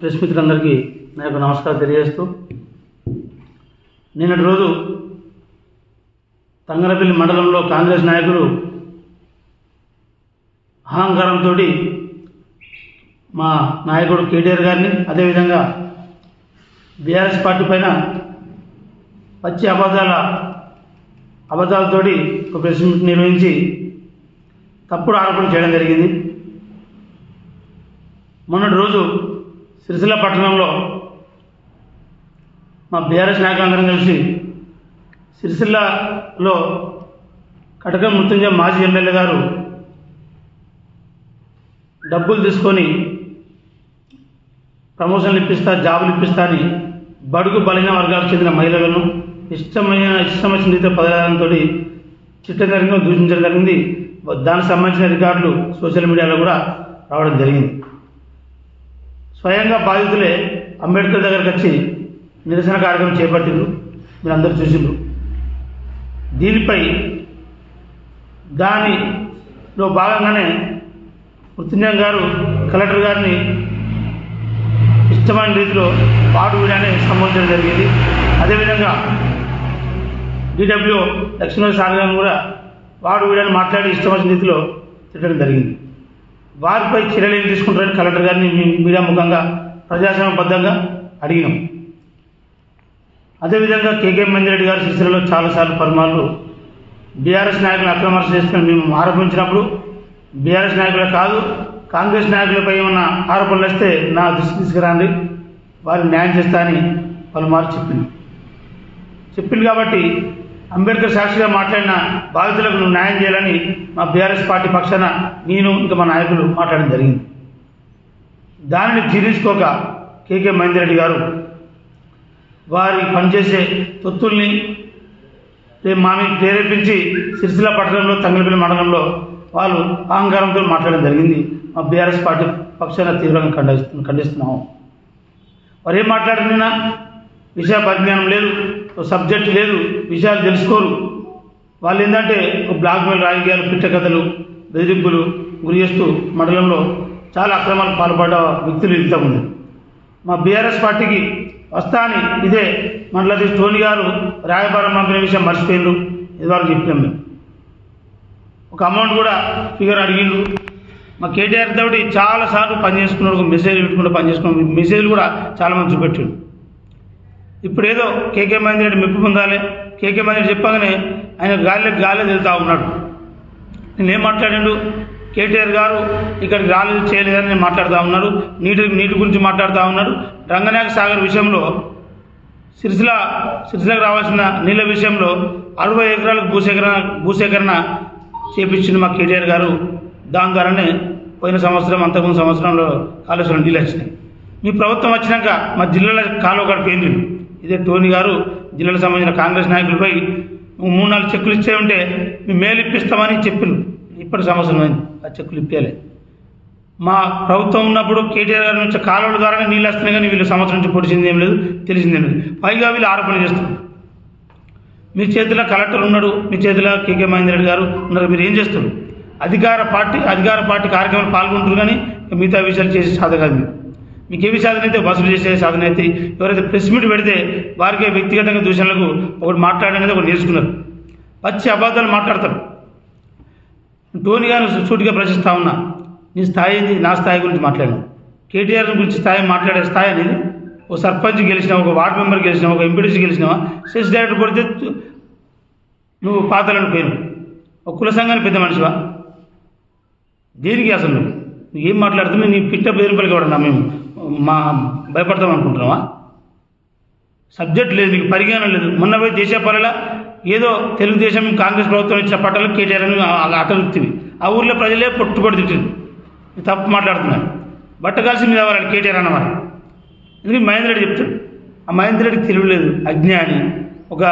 Press మిత్రులందరికీ నా యొక్క నమస్కారం తెలియజేస్తూ, నిన్నటి రోజు తంగరపల్లి మండలంలో కాంగ్రెస్ నాయకులు అహంకారంతో మా నాయకుడు కేటీఆర్ గారిని, అదేవిధంగా బీఆర్ఎస్ పార్టీ పైన పచ్చి అబద్ధాలతోటి ఒక ప్రెస్ మీట్ నిర్వహించి తప్పుడు ఆరోపణ చేయడం జరిగింది. మొన్నటి రోజు సిరిసిల్ల పట్టణంలో మా బీఆర్ఎస్ నాయకులందరం కలిసి సిరిసిల్లలో కటకం మృత్యుంజయ మాజీ ఎమ్మెల్యే గారు డబ్బులు తీసుకొని ప్రమోషన్లు ఇప్పిస్తా, జాబులు ఇప్పిస్తా అని బడుగు బలహీన వర్గాలకు చెందిన మహిళలను ఇష్టమైన రీతిలో పదజాలంతో చిట్టంగా దూషించడం జరిగింది. దానికి సంబంధించిన రికార్డులు సోషల్ మీడియాలో కూడా రావడం జరిగింది. స్వయంగా బాధితులే అంబేద్కర్ దగ్గరకు వచ్చి నిరసన కార్యక్రమం చేపట్టిండ్రు, మీరు అందరూ చూసిండ్రు. దీనిపై దానిలో భాగంగానే మృత్యుంజయ గారు కలెక్టర్ గారిని ఇష్టమైన రీతిలో వాడు వీడని సంబోధించడం జరిగింది. అదేవిధంగా DWO లక్ష్మీ సార్ గారిని కూడా వాడు వీడని మాట్లాడి ఇష్టమైన రీతిలో తిట్టడం జరిగింది. వారిపై చర్యలు ఏం తీసుకుంటారని కలెక్టర్ గారిని మీడియా ముఖంగా ప్రజాస్వామ్యబద్ధంగా అడిగినాం. అదేవిధంగా KK మంజిరెడ్డి గారు సిరిసిల్లలో చాలాసార్లు పలుమార్లు బీఆర్ఎస్ నాయకులను అక్రమార్చ చేసుకుని మేము ఆరోపించినప్పుడు బీఆర్ఎస్ నాయకులే కాదు, కాంగ్రెస్ నాయకులపై ఏమన్నా ఆరోపణలు వస్తే నా దృష్టి తీసుకురండి, వారికి న్యాయం చేస్తా అని పలుమార్లు చెప్పింది. కాబట్టి అంబేద్కర్ సాక్షిగా మాట్లాడిన బాధితులకు నువ్వు న్యాయం చేయాలని మా బీఆర్ఎస్ పార్టీ పక్షాన నేను ఇంకా మా నాయకులు మాట్లాడడం జరిగింది. దానిని జీర్ణించుకోక KK మహేందర్ గారు వారి పనిచేసే తొత్తుల్ని మా మీద ప్రేరేపించి సిరిసిల్ల పట్టణంలో తంగలపల్లి మండలంలో వాళ్ళు అహంకారంతో మాట్లాడడం జరిగింది. మా బీఆర్ఎస్ పార్టీ పక్షాన తీవ్రంగా ఖండిస్తున్నాము. వారు ఏం మాట్లాడినా విషయ పరిజ్ఞానం లేదు, సబ్జెక్ట్ లేదు, విషయాలు తెలుసుకోరు. వాళ్ళు ఏంటంటే ఒక బ్లాక్మెయిల్ రాజకీయాలు, పిట్ట కథలు, బెదిరింపులు గురి చేస్తూ మండలంలో చాలా అక్రమాలకు పాల్పడ్డ వ్యక్తులు ఇంతకుముందు మా బీఆర్ఎస్ పార్టీకి వస్తా అని ఇదే మండలాధీశ్ టోనీ గారు రాయబారం పంపిన విషయం మర్చిపోయిండ్రు. ఇదివరకు చెప్పినాం మేము. ఒక అమౌంట్ కూడా ఫిగర్ అడిగిండ్రు. మా కేటీఆర్ తోటి చాలాసార్లు పనిచేసుకున్నాడు, ఒక మెసేజ్ పెట్టుకుంటూ పనిచేసుకున్నాడు, మెసేజ్లు కూడా చాలామంది చూపెట్టాడు. ఇప్పుడు ఏదో KK మహేందర్ మెప్పు పొందాలి, KK మహేందర్ చెప్పగానే ఆయన గాలి వెళ్తూ ఉన్నాడు. నేనేం మాట్లాడాడు, కేటీఆర్ గారు ఇక్కడికి రాలేదు చేయలేదని నేను మాట్లాడుతూ ఉన్నాడు, నీటి గురించి మాట్లాడుతూ ఉన్నాడు. రంగనాయక సాగర్ విషయంలో సిరిసిల్లకు రావాల్సిన నీళ్ళ విషయంలో 60 ఎకరాలకు భూసేకరణ చేపించింది మా కేటీఆర్ గారు. దాని ద్వారానే పోయిన సంవత్సరం, అంతకుముందు సంవత్సరంలో కాళేశ్వరం నీళ్ళు వచ్చినాయి. మీ ప్రభుత్వం వచ్చినాక మా జిల్లాల కాలువ గడిపోయింది. ఇదే టోనీ గారు జిల్లాలకు సంబంధించిన కాంగ్రెస్ నాయకులపై 3-4 చెక్కులు ఇచ్చే ఉంటే మేము మేలు ఇప్పిస్తామని చెప్పిండు. ఇప్పటి సంవత్సరం అయింది, ఆ చెక్కులు ఇప్పేయాలి. మా ప్రభుత్వం ఉన్నప్పుడు కేటీఆర్ గారి నుంచి కాలువల ద్వారానే నీళ్ళు వస్తున్నాయి, కానీ వీళ్ళు సంవత్సరం నుంచి పొడిచింది ఏం లేదు, తెలిసిందేం లేదు. పైగా వీళ్ళు ఆరోపణ చేస్తున్నారు. మీ చేతిలో కలెక్టర్ ఉన్నాడు, మీ చేతిలో KK మహేందర్ గారు ఉన్నారు, మీరు ఏం చేస్తారు? అధికార పార్టీ కార్యక్రమాలు పాల్గొంటారు, కానీ మిగతా విషయాలు చేసే సాధన కాదు. మీకు ఏవి సాధన అయితే వసూలు చేసే సాధన అయితే, ఎవరైతే ప్రెస్ మీట్ పెడితే వారికి వ్యక్తిగతంగా దూషణలకు ఒకటి మాట్లాడనేది ఒకటి నేర్చుకున్నారు. పచ్చి అబద్ధాలు మాట్లాడతారు. టోనీ గారు సూటిగా ప్రశ్నిస్తా ఉన్నా, నీ స్థాయి ఏంది? నా స్థాయి గురించి మాట్లాడాను. కేటీఆర్ గురించి మాట్లాడే స్థాయి అనేది ఒక సర్పంచ్ గెలిచినా, ఒక వార్డు మెంబర్ గెలిచినా, ఒక ఎంపీటీసీ గెలిచినావా, సెస్ డైరెక్టర్ కొడితే నువ్వు పాతలను పోయినావు. ఒక కుల సంఘానికి పెద్ద మనిషివా? దేనికి అసలు నువ్వు ఏం మాట్లాడుతున్నావు? నీ పిట్ట బెదిరింపలికి వాడన్నా మేము భయపడతాం అనుకుంటున్నావా? సబ్జెక్ట్ లేదు, నీకు పరిజ్ఞానం లేదు. మొన్న పోయి దేశపాలలో ఏదో తెలుగుదేశం కాంగ్రెస్ ప్రభుత్వం ఇచ్చిన పట్టాలు కేటీఆర్ అని అటలుతుంది. ఆ ఊర్లో ప్రజలే పొట్టుపడి తిట్టింది. తప్పు మాట్లాడుతున్నారు. బట్ట కలిసి మీద అవ్వాలి కేటీఆర్ అన్నమాట. ఎందుకంటే మహేందర్ రెడ్డి చెప్తాడు. ఆ మహేందర్ రెడ్డికి తెలియలేదు, అజ్ఞాని. ఒక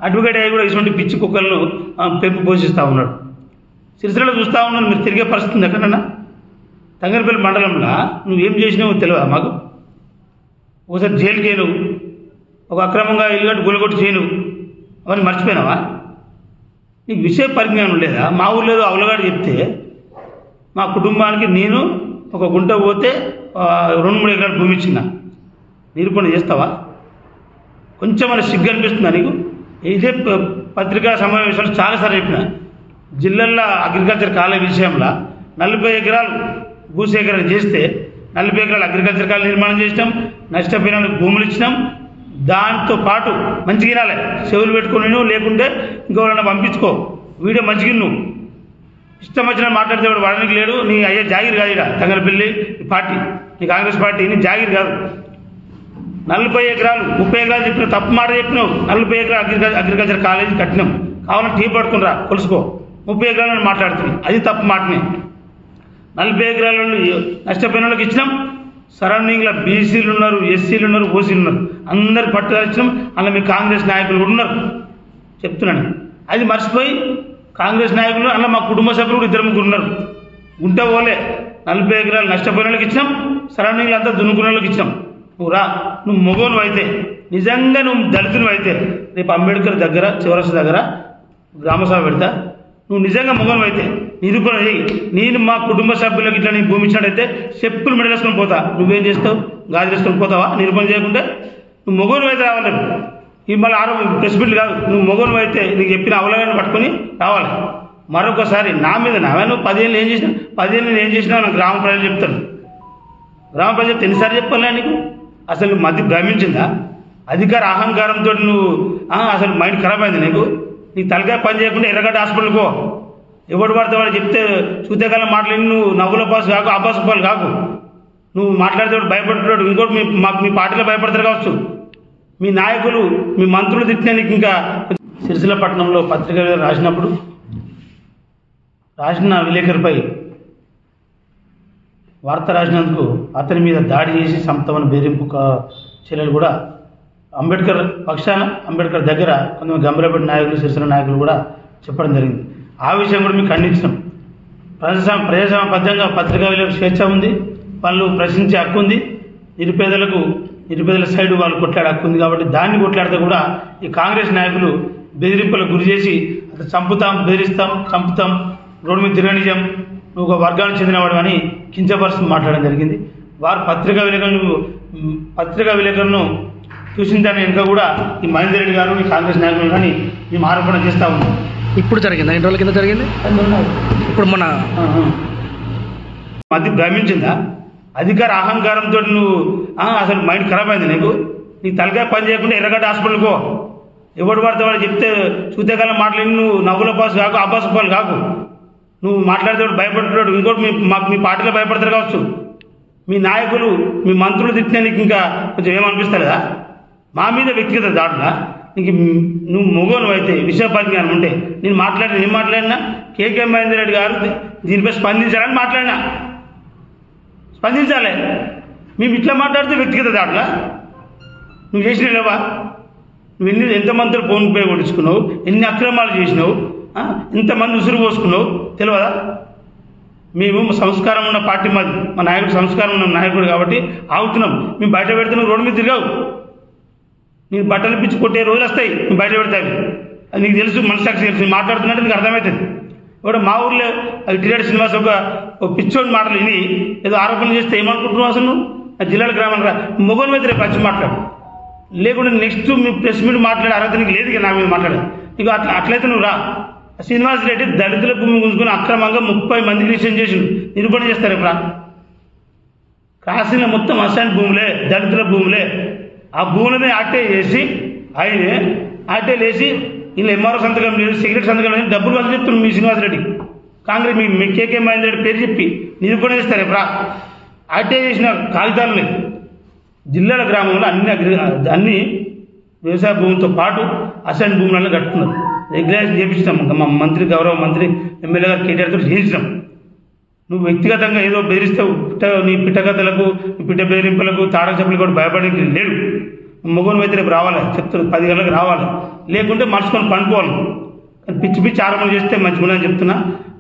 అడ్వకేట్ అయ్యి కూడా ఇటువంటి పిచ్చి కుక్కలను పెంపు పోషిస్తూ ఉన్నాడు. సిరిసిల్లలో చూస్తూ ఉన్నాను, మీరు తిరిగే పరిస్థితి ఎక్కడన్నా? తంగరపల్లి మండలంలో నువ్వేం చేసినావో తెలియదా మాకు? ఒకసారి జైలుకి చేయను, ఒక అక్రమంగా ఇల్లుగట్టు గులగొట్టి చేయను, అవన్నీ మర్చిపోయినావా? నీకు విషయ పరిజ్ఞానం లేదా? మా ఊళ్ళో అవలగాడు చెప్తే మా కుటుంబానికి నేను ఒక గుంట పోతే 2-3 ఎకరాలు భూమి ఇచ్చిన నిరూపణ చేస్తావా? కొంచెం మన సిగ్గు అనిపిస్తుందా నీకు? ఇదే పత్రికా సమావేశాలు చాలాసార్లు చెప్పిన, జిల్లాల్లో అగ్రికల్చర్ కాలేజ్ విషయంలో 40 ఎకరాలు భూసేకరణ చేస్తే 40 ఎకరాలు అగ్రికల్చర్ కాలేజ్ నిర్మాణం చేసినాం, నష్టపోయిన భూములు ఇచ్చినాం. దాంతో పాటు మంచిగా వినాలి, చెవులు పెట్టుకుని నువ్వు, లేకుంటే ఇంకెవరన్నా పంపించుకో. వీడియో మంచిగా నువ్వు ఇష్టం వచ్చిన మాట్లాడితే వాడడానికి లేడు. నీ అయ్యే జాగిరి కాదు, ఇక్కడ తంగలపల్లి పార్టీ, నీ కాంగ్రెస్ పార్టీ నీ జాగిరి కాదు. 40 ఎకరాలు 30 ఎకరాలు చెప్పినావు, తప్పు మాట చెప్పినావు. 40 ఎకరాలు అగ్రికల్చర్ కాలేజీ కట్టినాం, కావాలని టీ పట్టుకుని రా కొలుసుకో. 30 ఎకరాలను మాట్లాడుతుంది, అది తప్పు మాటనే. 40 ఎకరాల నష్టపోయిన వాళ్ళకి ఇచ్చినాం. సరౌండింగ్లో బీసీలు ఉన్నారు, ఎస్సీలు ఉన్నారు, ఓసీలు ఉన్నారు, అందరికి పట్టుదల ఇచ్చినాం. అలా మీ కాంగ్రెస్ నాయకులు కూడా ఉన్నారు, చెప్తున్నాను. అది మర్చిపోయి కాంగ్రెస్ నాయకులు అలా మా కుటుంబ సభ్యులు కూడా 2-3 ఉన్నారు. గుంట పోలే 40 ఎకరాలు నష్టపోయిన వాళ్ళకి ఇచ్చినాం, సరౌండింగ్లో అంతా దున్నుకున్న వాళ్ళకి ఇచ్చినాం. నువ్వు రా, నువ్వు మొగోను అయితే, నిజంగా నువ్వు దళితులు అయితే, రేపు అంబేద్కర్ దగ్గర చివరస దగ్గర గ్రామసభ పెడతా. నువ్వు నిజంగా మొగోను అయితే నిరూపణ చేయి. నేను మా కుటుంబ సభ్యులకు ఇట్లా నీ భూమి ఇచ్చినట్టయితే చెప్పులు మెడలేసుకొని పోతా. నువ్వేం చేస్తావు? గాజు వేసుకొని పోతావా? నిరూపణ చేయకుంటే నువ్వు మొగోను అయితే రావాలి. ఈ మళ్ళీ ప్రెస్ మీట్లు కాదు, నువ్వు మొగోను అయితే నీకు చెప్పిన అవలగాన్ని పట్టుకొని రావాలి. మరొకసారి నా మీద నువ్వు 10 ఏళ్ళు ఏం చేసినా, 10 ఏళ్ళు నేను ఏం చేసినా నాకు గ్రామ ప్రజలు చెప్తాను. గ్రామ ప్రజలు చెప్తే ఎన్నిసార్లు చెప్పాలా నీకు? అసలు నువ్వు మధ్య భ్రమించిందా? అధికార అహంకారంతో నువ్వు అసలు మైండ్ ఖరాబ్ అయింది నీకు. నీ తలకాయ పని చేయకుండా ఎర్రగడ్డ హాస్పిటల్కి పో. ఎవడు పడితే వాడు చెప్తే చూతేకాలం మాట్లాడి నువ్వు నవ్వుల పాసు కాకు, అబ్బాసు పాలు కాకు. నువ్వు మాట్లాడితే భయపడుతున్నాడు. ఇంకోటి మీ పార్టీలో భయపడతారు కావచ్చు. మీ నాయకులు, మీ మంత్రులు తిట్టినా నీకు ఇంకా. సిరిసిల్ల పట్టణంలో పత్రిక రాసినప్పుడు రాసిన విలేకరిపై వార్త రాసినందుకు అతని మీద దాడి చేసి సంతమని బెదిరింపు చర్యలు కూడా అంబేద్కర్ పక్షాన, అంబేద్కర్ దగ్గర కొంతమంది గంభీరపేట నాయకులు, సిరిసిల్ల నాయకులు కూడా చెప్పడం జరిగింది. ఆ విషయం కూడా మేము ఖండించినాం. ప్రజాస్వామ్యబద్ధంగా పత్రికా విలేకరులకు స్వేచ్ఛ ఉంది, వాళ్ళు ప్రశ్నించే హక్కు ఉంది. నిరుపేదల సైడ్ వాళ్ళు కొట్లాడే హక్కు ఉంది. కాబట్టి దాన్ని కొట్లాడితే కూడా ఈ కాంగ్రెస్ నాయకులు బెదిరింపులకు గురి చేసి అసలు చంపుతాం, బెదిరిస్తాం, చంపుతాం, రోడ్డు మీద తిరగనిజం, నువ్వు ఒక వర్గానికి చెందినవాడు అని కించపరుస్తూ మాట్లాడడం జరిగింది. వారు పత్రికా విలేకరులను చూసిన దాని వెనుక కూడా ఈ మహేందర్ రెడ్డి గారు, ఈ కాంగ్రెస్ నాయకులు కానీ మేము ఆరోపణ చేస్తూ ఉన్నాం. ఇప్పుడు జరిగింది, 2 రోజుల కింద జరిగింది. ఇప్పుడు మన మధ్య భ్రమించిందా? అధికార అహంకారంతో నువ్వు అసలు మైండ్ ఖరాబ్ అయింది నీకు. నీ తలకాయ పని చేయకుండా ఎర్రగడ్డ హాస్పిటల్కి పో. ఎవడు పడితే వాడు చెప్తే చూతేకాలం మాట్లాడి నువ్వు నవ్వుల పాసు కాకు, అబ్బాసు పాలు కాకు. నువ్వు మాట్లాడితే భయపడుతున్నాడు. ఇంకోటి మీ పార్టీలో భయపడతారు కావచ్చు. మీ నాయకులు, మీ మంత్రులు తిట్టినా నీకు ఇంకా కొంచెం ఏమనిపిస్తారు కదా? మా మీద వ్యక్తిగత దాడులా? నీకు నువ్వు మొగోను అయితే, విషయ పరిజ్ఞానం ఉంటే నేను మాట్లాడినా కేకే మహేందర్ రెడ్డి గారు దీనిపై స్పందించాలని మాట్లాడినా. స్పందించాలి. మేము ఇట్లా మాట్లాడితే వ్యక్తిగత దాడులా? నువ్వు చేసిన లేవా? నువ్వు ఎంతమంది ఫోన్ పే కొట్టించుకున్నావు, ఎన్ని అక్రమాలు చేసినావు, ఎంతమంది ఉసురు పోసుకున్నావు తెలియదా? మేము సంస్కారం ఉన్న పార్టీ, మా నాయకుడు సంస్కారం ఉన్న నాయకుడు కాబట్టి ఆగుతున్నాం. మేము బయట పెడితే నువ్వు రోడ్డు మీద తిరగావు. నేను బట్టలు పిచ్చి కొట్టే రోజులు వస్తాయి, నువ్వు బయట పెడతావు. అది నీకు తెలుసు, మనసాక్షి తెలుసు. నేను మాట్లాడుతున్నట్టు నీకు అర్థమవుతుంది. ఇప్పుడు మా ఊర్లో టిఆర్ శ్రీనివాస్ ఒక పిచ్చోడి మాటలు విని ఏదో ఆరోపణలు చేస్తే ఏమనుకుంటున్నావు? అసలు నువ్వు ఆ జిల్లాల గ్రామాలు రా, మొగోని మీద రేపు వచ్చి మాట్లాడు. లేకుంటే నెక్స్ట్ మీ ప్రెస్ మీట్ మాట్లాడే అర్హత నీకు లేదు ఇక నా మీద మాట్లాడే. నీకు అట్లయితే నువ్వు రా. శ్రీనివాస్ రెడ్డి దళితుల భూమి గుంజుకుని అక్రమంగా 30 మందికి రిజిస్ట్రేషన్ చేసి నిరూపణ చేస్తారు. ఇప్పుడు కాశీలో మొత్తం అసైన్ భూములే, దళితుల భూములే. ఆ భూములని ఆర్టీఐ చేసి ఆయనే ఆర్టీఐ వేసి వీళ్ళు ఎంఆర్ఓ సంతకం లేదు, సెక్రటరీ సంతకం లేదు, డబ్బులు వసూలు చెప్తున్నారు మీ శ్రీనివాస్ రెడ్డి. కాంగ్రెస్ మీ కేకే మహేందర్ రెడ్డి పేరు చెప్పి నిరూపణ చేస్తారు. ఇప్పుడు ఆర్టీఐ చేసిన కాగితాలని జిల్లాల గ్రామంలో అన్ని వ్యవసాయ భూములతో పాటు అసైన్ భూములను కట్టుకున్నారు. రెగ్యులేషన్ చేపించినాం. మా మంత్రి, గౌరవ మంత్రి, ఎమ్మెల్యే గారు కేటీఆర్తో చేయించినాం. నువ్వు వ్యక్తిగతంగా ఏదో బెదిరిస్తే నీ పిట్టకథలకు, పిట్ట బెదిరింపులకు, తాడక చెప్పులు కూడా భయపడే లేడు. మొగోని అయితే రేపు రావాలి, చెప్తున్నారు 10 గంటలకు రావాలి. లేకుంటే మర్చుకొని పండుకోవాలి. పిచ్చి పిచ్చి ఆరోపణ చేస్తే మంచిగా చెప్తున్నా.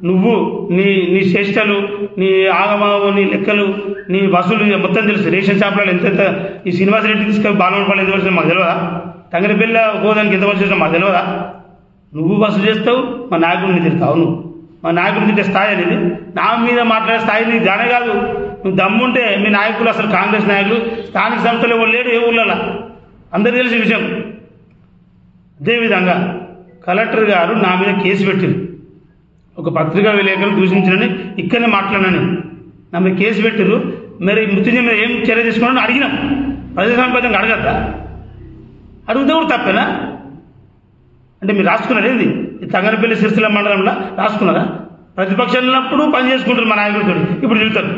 నువ్వు నీ చేష్టలు, నీ ఆగమావు, నీ లెక్కలు, నీ వసూలు మొత్తం తెలుసు. రేషన్ షాపులలో ఎంత ఈ శ్రీనివాస్ రెడ్డి తీసుకొని బాలమపల్లి ఎంత వచ్చినా మాకు తెలియదా? తంగరపల్లి హోదానికి ఎంత వచ్చినా మాకు తెలియదా? నువ్వు వసూలు చేస్తావు, మా నాయకుడిని తిడతావు. నువ్వు మా నాయకుడిని తిట్టే స్థాయి అనేది, నా మీద మాట్లాడే స్థాయి నీకు గానే కాదు. నువ్వు దమ్ముంటే మీ నాయకులు అసలు కాంగ్రెస్ నాయకులు స్థానిక సంస్థలు ఎవరు లేడు ఏ ఊళ్ళలో అందరికీ తెలిసిన విషయం. అదేవిధంగా కలెక్టర్ గారు నా మీద కేసు పెట్టింది. ఒక పత్రికా విలేకరులు దూషించారని ఇక్కడనే మాట్లాడినని నా మీద కేసు పెట్టారు. మరి మృత్యుంజయ మీద ఏం చర్య తీసుకున్నారని అడిగినాం. ప్రజాస్వామ్యబద్ధంగా అడగద్దా? అడిగితే కూడా తప్పేనా? అంటే మీరు రాసుకున్నారు ఏంది? తంగనపల్లి సిరిసిల్ల మండలంలో రాసుకున్నారా? ప్రతిపక్షంలో ఉన్నప్పుడు పని చేసుకుంటారు మా నాయకుడితో, ఇప్పుడు తిరుగుతారు.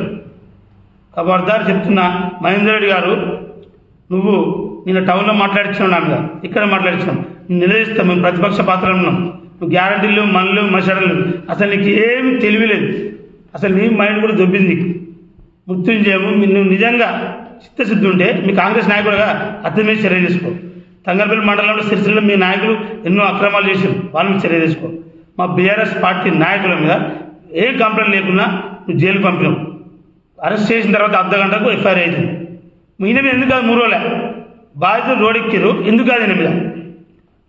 ఖబర్దార్ చెప్తున్నా మహేందర్ రెడ్డి గారు, నువ్వు నిన్న టౌన్లో మాట్లాడించినావు, నా మీద ఇక్కడ మాట్లాడించినాం, నిలదీస్తాం. మేము ప్రతిపక్ష పాత్రలో ఉన్నాం. నువ్వు గ్యారంటీలు మనలు మషడలు అసలు నీకు ఏమి తెలివిలేదు. అసలు నీ మైండ్ కూడా దొబ్బింది. మృత్యుంజయము నువ్వు నిజంగా చిత్తశుద్ధి ఉంటే మీ కాంగ్రెస్ నాయకుడుగా అతని మీద చర్య తీసుకో. తంగనపల్లి మండలంలో సిరిసిల్ల మీ నాయకులు ఎన్నో అక్రమాలు చేశారు, వాళ్ళ మీద చర్య తీసుకో. మా బీఆర్ఎస్ పార్టీ నాయకుల మీద ఏ కంప్లైంట్ లేకున్నా నువ్వు జైలు పంపినావు. అరెస్ట్ చేసిన తర్వాత అర్ధగంటకు ఎఫ్ఐఆర్ అయింది. ఈయన మీద ఎందుకు కాదు 3 రోజులే బాధితులు రోడ్డెక్కిరు, ఎందుకు కాదు ఈయన మీద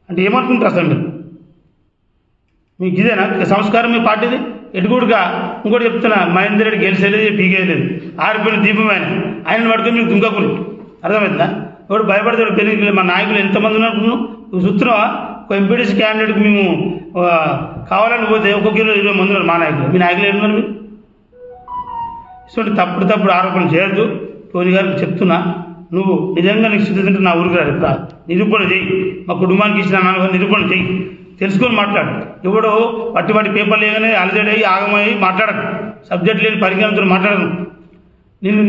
అంటే ఏమనుకుంటారు అసలు మీరు? మీకు ఇదేనా సంస్కారం మీ పార్టీది? ఎటుకూడుగా ఇంకోటి చెప్తున్నా, మహేందర్ రెడ్డి గెలిచేలేదు, పీకేయలేదు, ఆరిపోయిన దీపం ఆయన పడుకొని మీకు దుంకకులు. అర్థమవుతుందా? ఎవడు భయపడతాడు పెళ్లి. మా నాయకులు ఎంతమంది ఉన్నారు నువ్వు చూస్తున్నావా? ఒక ఎంపీటీసీ క్యాండిడేట్కి మేము కావాలని పోతే ఒక్కొక్క 20 మంది ఉన్నారు మా నాయకులు. మీ నాయకులు ఏమున్నారు? మీరు ఇటువంటి తప్పుడు ఆరోపణలు చేయొద్దు. టోనీ గారికి చెప్తున్నా, నువ్వు నిజంగా నీకు సిద్ధంటే నా ఊరికి రాదు, నిరూపణ చెయ్యి. మా కుటుంబానికి ఇచ్చిన నిరూపణ చెయ్యి, తెలుసుకొని మాట్లాడు. ఎవడో పట్టి పేపర్లు లేగానే అలజడి అయ్యి ఆగమయ్యి మాట్లాడకు. సబ్జెక్ట్ లేని పరిజ్ఞానంతో మాట్లాడను.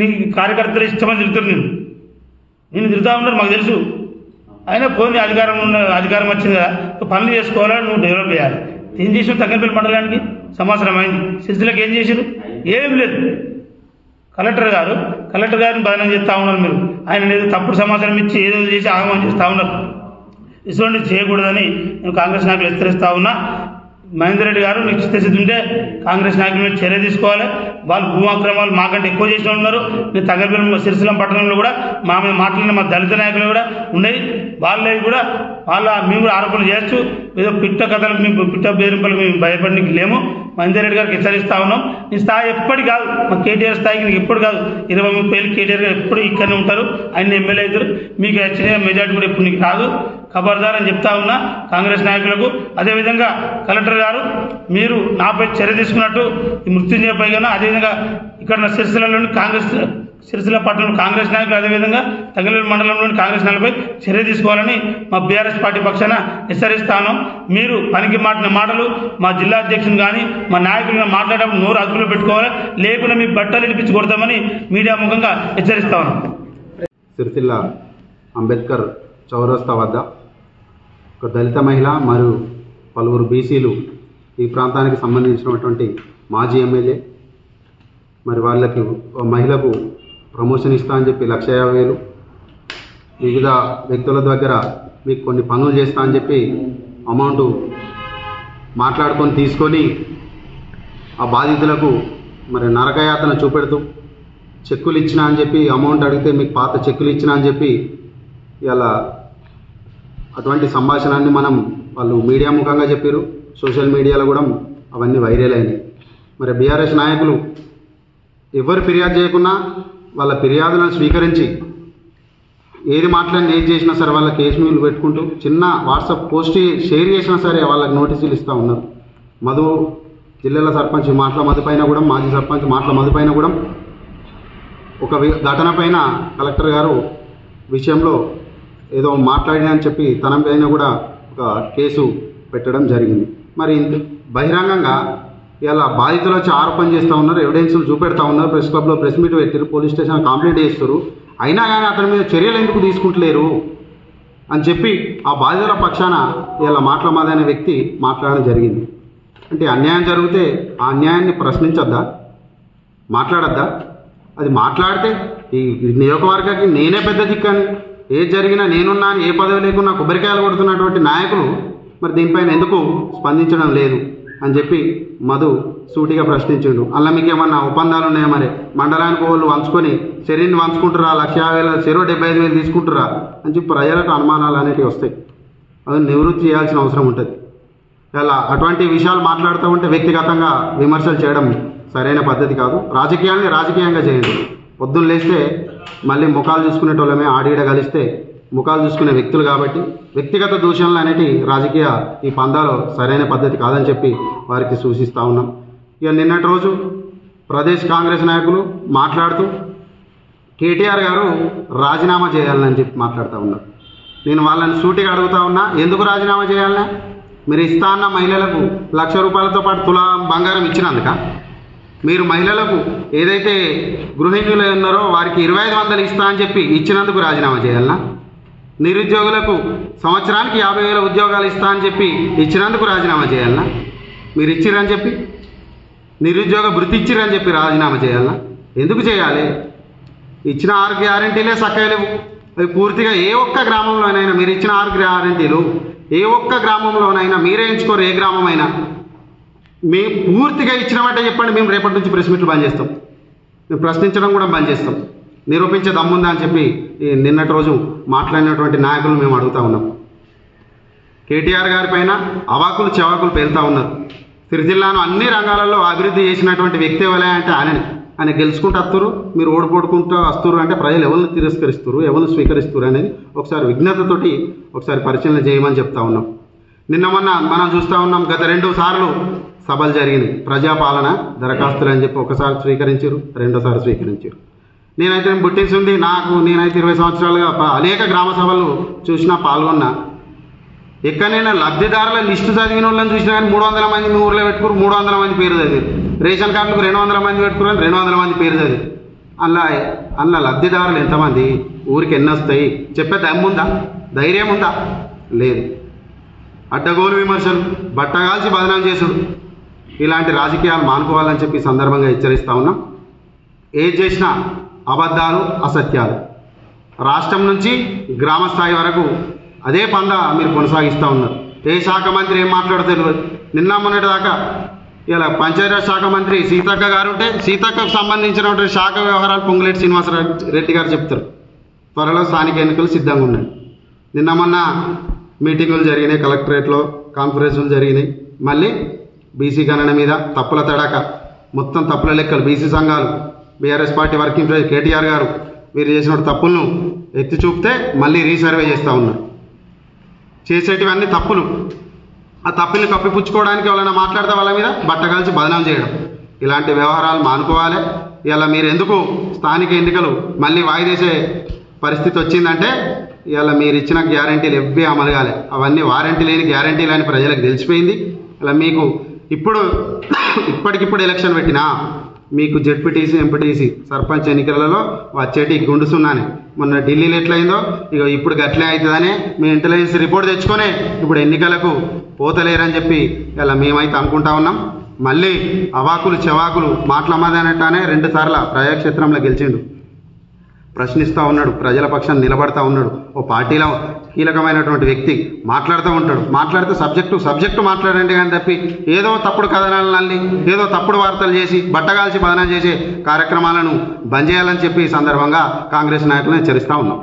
నీ కార్యకర్తలు ఇష్టమని తిరుగుతారు. నేను తిరుగుతూ ఉన్నారు, మాకు తెలుసు. అయినా పోనీ అధికారం వచ్చింది కదా, పనులు చేసుకోవాలని నువ్వు డెవలప్ చేయాలి. ఏం చేసావు? తంగనపల్లి మండలానికి సంవత్సరం అయింది. సిరిసిల్లకి ఏం చేశారు? ఏం లేదు. కలెక్టర్ గారిని బదనం చేస్తూ ఉన్నారు మీరు. ఆయన ఏదో తప్పుడు సమాచారం ఇచ్చి ఏదో చేసి ఆగమనం చేస్తూ ఉన్నారు. ఇటువంటి చేయకూడదని నేను కాంగ్రెస్ నాయకులు హెచ్చరిస్తూ ఉన్నా. మహేందర్ రెడ్డి గారు నీకు చిత్తశుద్ధి ఉంటే కాంగ్రెస్ నాయకుల మీద చర్య తీసుకోవాలి. వాళ్ళు భూ అక్రమాలు మాకంటే ఎక్కువ చేసిన ఉన్నారు. నేను తంగనపల్లి సిరిసిల్ల పట్టణంలో కూడా మా మీద మాట్లాడిన మా దళిత నాయకులు కూడా ఉన్నాయి. వాళ్ళవి కూడా మేము కూడా ఆరోపణలు చేయొచ్చు. ఏదో పిట్ట కథలకు మేము పిట్ట బెదిరింపులకు మేము భయపడడానికి లేము. మహేందర్ రెడ్డి గారికి హెచ్చరిస్తూ ఉన్నాం. నీ స్థాయి ఎప్పటి కాదు, మా కేటీఆర్ స్థాయికి నీకు ఎప్పుడు కాదు. 20-30 ఏళ్ళు కేటీఆర్ గారు ఎప్పుడు ఇక్కడనే ఉంటారు. ఆయన ఎమ్మెల్యే అవుతారు. మీకు వచ్చిన మెజార్టీ కూడా ఎప్పుడు నీకు రాదు. ఖబర్దార్ అని చెప్తా ఉన్నా కాంగ్రెస్ నాయకులకు. అదేవిధంగా కలెక్టర్ గారు, మీరు నాపై చర్య తీసుకున్నట్టు ఈ మృత్యుంజయపై గాను, అదేవిధంగా ఇక్కడ సిరిసిల్లలోని సిరిసిల్ల పట్టణంలో కాంగ్రెస్ నాయకులు, అదేవిధంగా తంగనపల్లి మండలంలోని కాంగ్రెస్ నాయకులపై చర్య తీసుకోవాలని మా బీఆర్ఎస్ పార్టీ పక్షాన హెచ్చరిస్తాను. మీరు పనికి మాటిన మాటలు మా జిల్లా అధ్యక్షుని కానీ మా నాయకులుగా మాట్లాడేటప్పుడు నోరు అదుపులో పెట్టుకోవాలి, లేకుండా మీ బట్టలు ఇడిపించి కొడతామని మీడియా ముఖంగా హెచ్చరిస్తా ఉన్నాం. సిరిసిల్ల అంబేద్కర్ చౌరస్తా వద్ద ఒక దళిత మహిళ మరియు పలువురు బీసీలు, ఈ ప్రాంతానికి సంబంధించినటువంటి మాజీ ఎమ్మెల్యే మరి వాళ్ళకి మహిళకు ప్రమోషన్ ఇస్తా అని చెప్పి 1,50,000, వివిధ వ్యక్తుల దగ్గర మీకు కొన్ని పనులు చేస్తా అని చెప్పి అమౌంట్ మాట్లాడుకొని తీసుకొని ఆ బాధితులకు మరి నరకయాతన చూపెడుతూ చెక్కులు ఇచ్చినా అని చెప్పి అమౌంట్ అడిగితే మీకు పాత చెక్కులు ఇచ్చినా అని చెప్పి ఇలా అటువంటి సంభాషణాన్ని వాళ్ళు మీడియా ముఖంగా చెప్పారు. సోషల్ మీడియాలో కూడా అవన్నీ వైరల్ అయినాయి. మరి బీఆర్ఎస్ నాయకులు ఎవరు ఫిర్యాదు చేయకున్నా వాళ్ళ ఫిర్యాదులను స్వీకరించి ఏది మాట్లాడిన ఏది చేసినా సరే వాళ్ళ కేసులు పెట్టుకుంటూ చిన్న వాట్సాప్ పోస్ట్ షేర్ చేసినా సరే వాళ్ళకి నోటీసులు ఇస్తూ ఉన్నారు. మధు జిల్లాల సర్పంచ్ మాటల మధు పైన కూడా, మాజీ సర్పంచ్ మాటల మధు పైన కూడా ఒక ఘటన పైన కలెక్టర్ గారు విషయంలో ఏదో మాట్లాడినని చెప్పి తన పైన కూడా ఒక కేసు పెట్టడం జరిగింది. మరి బహిరంగంగా ఇలా బాధితులు వచ్చి ఆరోపణ చేస్తూ ఉన్నారు, ఎవిడెన్స్లు చూపెడతా ఉన్నారు, ప్రెస్ క్లబ్లో ప్రెస్ మీట్ పెట్టారు, పోలీస్ స్టేషన్ కంప్లైంట్ చేస్తారు. అయినా కానీ అతని మీద చర్యలు ఎందుకు తీసుకుంటలేరు అని చెప్పి ఆ బాధితుల పక్షాన ఇలా మాట్లాడమనే వ్యక్తి మాట్లాడడం జరిగింది. అంటే అన్యాయం జరిగితే ఆ అన్యాయాన్ని ప్రశ్నించొద్దా, మాట్లాడద్దా? అది మాట్లాడితే ఈ నియోజకవర్గానికి నేనే పెద్ద దిక్కని, ఏది జరిగినా నేనున్నాను, ఏ పదవి లేకున్నా కొబ్బరికాయలు కొడుతున్నటువంటి నాయకులు మరి దీనిపైన ఎందుకు స్పందించడం లేదు అని చెప్పి మధు సూటిగా ప్రశ్నించిండు. అలా మీకు ఏమన్నా ఒప్పందాలు ఉన్నాయా? మరి మండలానికి వాళ్ళు వంచుకొని శరీరాన్ని వంచుకుంటారా, 1,50,000 చెరో 75,000 తీసుకుంటారా అని చెప్పి ప్రజలకు అనుమానాలు అనేటివి వస్తాయి. అది నివృత్తి చేయాల్సిన అవసరం ఉంటుంది. ఇలా అటువంటి విషయాలు మాట్లాడుతూ ఉంటే వ్యక్తిగతంగా విమర్శలు చేయడం సరైన పద్ధతి కాదు. రాజకీయాన్ని రాజకీయంగా చేయండి. పొద్దున్న లేస్తే మళ్ళీ ముఖాలు చూసుకునేటోళ్ళమే, ఆడీడ కలిస్తే ముఖాలు చూసుకునే వ్యక్తులు కాబట్టి వ్యక్తిగత దూషణలు అనేటి రాజకీయ ఈ పందాలో సరైన పద్ధతి కాదని చెప్పి వారికి సూచిస్తూ ఉన్నాం. ఇక నిన్నటి రోజు ప్రదేశ్ కాంగ్రెస్ నాయకులు మాట్లాడుతూ కేటీఆర్ గారు రాజీనామా చేయాలని చెప్పి మాట్లాడుతూ ఉన్నారు. నేను వాళ్ళని సూటిగా అడుగుతా ఉన్నా, ఎందుకు రాజీనామా చేయాలన్నా? మీరు ఇస్తా అన్న మహిళలకు 1,00,000 రూపాయలతో పాటు తులా బంగారం ఇచ్చినందుక? మీరు మహిళలకు ఏదైతే గృహిణులు ఉన్నారో వారికి 2,500 ఇస్తా అని చెప్పి ఇచ్చినందుకు రాజీనామా చేయాలన్నా? నిరుద్యోగులకు సంవత్సరానికి 50,000 ఉద్యోగాలు ఇస్తా అని చెప్పి ఇచ్చినందుకు రాజీనామా చేయాలన్నా? మీరు ఇచ్చిరని చెప్పి నిరుద్యోగ భృతి ఇచ్చిరని చెప్పి రాజీనామా చేయాలన్నా? ఎందుకు చేయాలి? ఇచ్చిన 6 గ్యారెంటీలే సక్కలేవు. అవి పూర్తిగా ఏ ఒక్క గ్రామంలోనైనా మీరు ఇచ్చిన 6 గ్యారెంటీలు ఏ ఒక్క గ్రామంలోనైనా మీరే ఎంచుకోరు. ఏ గ్రామమైనా మేము పూర్తిగా ఇచ్చినామంటే చెప్పండి, మేము రేపటి నుంచి ప్రెస్ మీట్లు బంద్ చేస్తాం. మేము ప్రశ్నించడం కూడా బంద్ చేస్తాం. నిరూపించే దమ్ముందా అని చెప్పి నిన్నటి రోజు మాట్లాడినటువంటి నాయకులు మేము అడుగుతా ఉన్నాం. కేటీఆర్ గారి పైన అవాకులు చవాకులు పేలుతూ ఉన్నారు. సిరిజిల్లాను అన్ని రంగాలలో అభివృద్ధి చేసినటువంటి వ్యక్తి ఎవరే అంటే ఆయన గెలుచుకుంటూ వస్తారు, మీరు ఓడిపోడుకుంటూ వస్తారు అంటే ప్రజలు ఎవరిని తిరస్కరిస్తారు, ఎవరిని స్వీకరిస్తారు అనేది ఒకసారి విజ్ఞతతోటి ఒకసారి పరిశీలన చేయమని చెప్తా ఉన్నాం. నిన్న మొన్న మనం చూస్తూ ఉన్నాం, గత 2 సార్లు సభలు జరిగినాయి. ప్రజాపాలన దరఖాస్తులు అని చెప్పి ఒకసారి స్వీకరించారు, రెండోసారి స్వీకరించారు. నేనైతే బుట్టింగ్స్ ఉంది నేనైతే 20 సంవత్సరాలుగా అనేక గ్రామ సభలు చూసినా, పాల్గొన్నా. ఎక్కడైనా లబ్ధిదారుల లిస్టు చదివిన వాళ్ళని చూసినా కానీ 300 మంది మీ ఊర్లో పెట్టుకురు, 300 మంది పేరు చదివారు. రేషన్ కార్డులకు 200 మంది పెట్టుకురు, 200 మంది పేరు చదివారు. అందులో లబ్ధిదారులు ఎంతమంది, ఊరికి ఎన్ని వస్తాయి చెప్పే దమ్ముందా, ధైర్యం ఉందా? లేదు. అడ్డగోలు విమర్శలు, బట్టగాల్చి బదనాం చేసుడు, ఇలాంటి రాజకీయాలు మానుకోవాలని చెప్పి సందర్భంగా హెచ్చరిస్తూ ఉన్నాం. ఏది చేసినా అబద్ధాలు, అసత్యాలు. రాష్ట్రం నుంచి గ్రామ స్థాయి వరకు అదే పందా మీరు కొనసాగిస్తూ ఉన్నారు. ఏ శాఖ మంత్రి ఏం మాట్లాడతారు? నిన్న మొన్నటి దాకా ఇలా పంచాయతీరాజ్ శాఖ మంత్రి సీతక్క గారు ఉంటే సీతక్కకు సంబంధించినటువంటి శాఖ వ్యవహారాలు పొంగులేటి శ్రీనివాసరెడ్డి గారు చెప్తారు. త్వరలో స్థానిక ఎన్నికలు సిద్ధంగా ఉన్నాయి. నిన్న మొన్న మీటింగులు జరిగినాయి, కలెక్టరేట్లో కాన్ఫరెన్సులు జరిగినాయి. మళ్ళీ బీసీ గణన మీద తప్పుల తడాక, మొత్తం తప్పుల లెక్కలు, బీసీ సంఘాలు, BRS party working president KTR గారు వీరు చేసిన తప్పులను ఎత్తి చూపితే మళ్ళీ రీసర్వే చేస్తూ ఉన్నారు. చేసేటివన్నీ తప్పులు. ఆ తప్పుల్ని కప్పిపుచ్చుకోవడానికి ఎవరైనా మాట్లాడితే వాళ్ళ మీద బట్టగాల్చి బదనాం చేయడం, ఇలాంటి వ్యవహారాలు మానుకోవాలి. ఇలా మీరు ఎందుకు స్థానిక ఎన్నికలు మళ్ళీ వాయిదేసే పరిస్థితి వచ్చిందంటే ఇలా మీరు ఇచ్చిన గ్యారంటీలు ఎవ్వీ అమలు కాలే. అవన్నీ వారంటీ లేని గ్యారంటీలు అని ప్రజలకు తెలిసిపోయింది. ఇలా మీకు ఇప్పటికిప్పుడు ఎలక్షన్ పెట్టినా మీకు జెడ్పీటీసీ, ఎంపీటీసీ, సర్పంచ్ ఎన్నికలలో వచ్చేటి గుండు సున్నానే. మొన్న ఢిల్లీలో ఎట్లయిందో ఇక ఇప్పుడు గట్లే అవుతుందని మీ ఇంటెలిజెన్స్ రిపోర్ట్ తెచ్చుకొని ఇప్పుడు ఎన్నికలకు పోతలేరని చెప్పి ఇలా మేమైతే అనుకుంటా ఉన్నాం. మళ్ళీ అవాకులు చెవాకులు మాటలమ్మదనట్టానే 2 సార్లు ప్రజాక్షేత్రంలో గెలిచిండు. ప్రశ్నిస్తూ ఉన్నాడు, ప్రజల పక్షాన్ని నిలబడతా ఉన్నాడు. ఓ పార్టీలో కీలకమైనటువంటి వ్యక్తి మాట్లాడుతూ ఉంటాడు. మాట్లాడితే సబ్జెక్టు మాట్లాడండి కానీ తప్పి ఏదో తప్పుడు కథనాలు నల్లి, ఏదో తప్పుడు వార్తలు చేసి బట్టగాల్చి బదనాం చేసే కార్యక్రమాలను బంద్ చేయాలని చెప్పి ఈ సందర్భంగా కాంగ్రెస్ నాయకులను హెచ్చరిస్తూ ఉన్నాం.